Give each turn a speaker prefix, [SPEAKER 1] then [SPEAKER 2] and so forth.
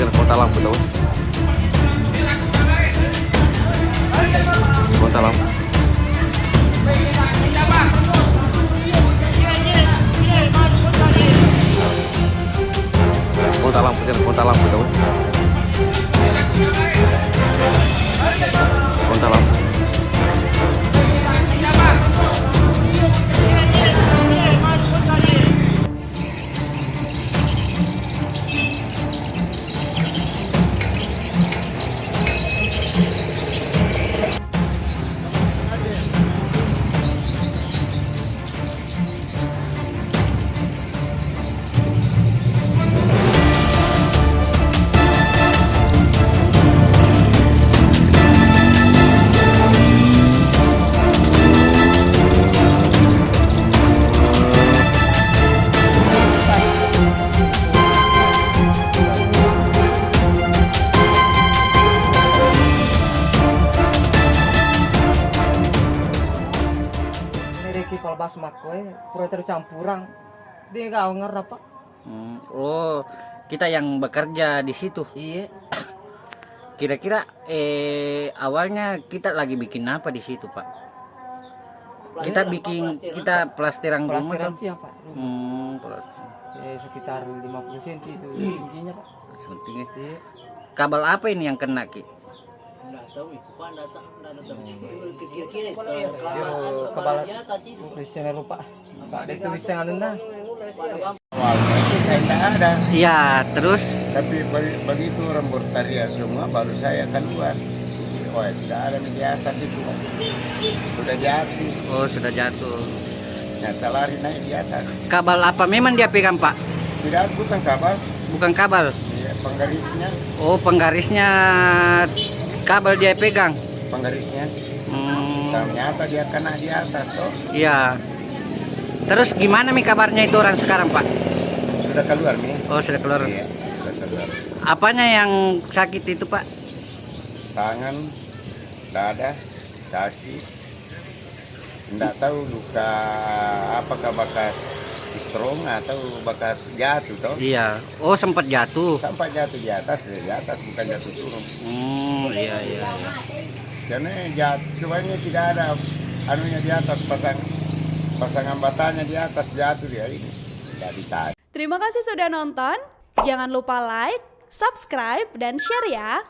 [SPEAKER 1] kota lampu tahu. Kota lampu. Kota lampu tahu. Kota lampu.
[SPEAKER 2] Palbas makoy, proyek campurang. Dia gak ngerti Pak.
[SPEAKER 3] Oh, kita yang bekerja di situ.
[SPEAKER 2] Iya.
[SPEAKER 3] Kira-kira awalnya kita lagi bikin apa di situ, Pak? Kita plastiran rumah
[SPEAKER 2] Plastiran
[SPEAKER 3] kan?
[SPEAKER 2] sih Pak. Sekitar 50 cm itu tingginya Pak.
[SPEAKER 3] Sepertinya.
[SPEAKER 2] Iya.
[SPEAKER 3] Kabel apa ini yang kena, Ki?
[SPEAKER 4] Nggak tahu itu Pak, nggak tahu. Kira-kira
[SPEAKER 2] Kebalat tulisannya lupa. Pak ada tulisan nah.
[SPEAKER 5] Awalnya itu saya nggak ada,
[SPEAKER 3] Iya, terus
[SPEAKER 5] tapi begitu rembur tarian semua baru saya keluar. Oh ya, sudah ada di atas itu, sudah jatuh.
[SPEAKER 3] oh sudah jatuh.
[SPEAKER 5] Nyata lari naik di atas.
[SPEAKER 3] Kabel apa memang dia pegang, Pak?
[SPEAKER 5] Tidak, bukan kabel,
[SPEAKER 3] Bukan kabel.
[SPEAKER 5] ya, penggarisnya,
[SPEAKER 3] Oh, penggarisnya kabel dia pegang.
[SPEAKER 5] penggarisnya.
[SPEAKER 3] Hmm,
[SPEAKER 5] Ternyata dia kena di atas toh.
[SPEAKER 3] iya. Terus gimana nih kabarnya itu orang sekarang, Pak?
[SPEAKER 5] Sudah keluar nih.
[SPEAKER 3] Oh, sudah keluar.
[SPEAKER 5] Iya, sudah keluar.
[SPEAKER 3] Apanya yang sakit itu, Pak?
[SPEAKER 5] Tangan, dada, kaki. Tidak tahu luka apakah bekas strong atau bekas jatuh toh.
[SPEAKER 3] Iya. Oh, sempat jatuh.
[SPEAKER 5] Sampai jatuh di atas bukan jatuh turun.
[SPEAKER 3] Iya, iya.
[SPEAKER 5] Karena jatuhnya tidak ada anunya di atas, pasangan batanya di atas jatuh dia ini. Jadi tadi.
[SPEAKER 6] Terima kasih sudah nonton. Jangan lupa like, subscribe, dan share ya.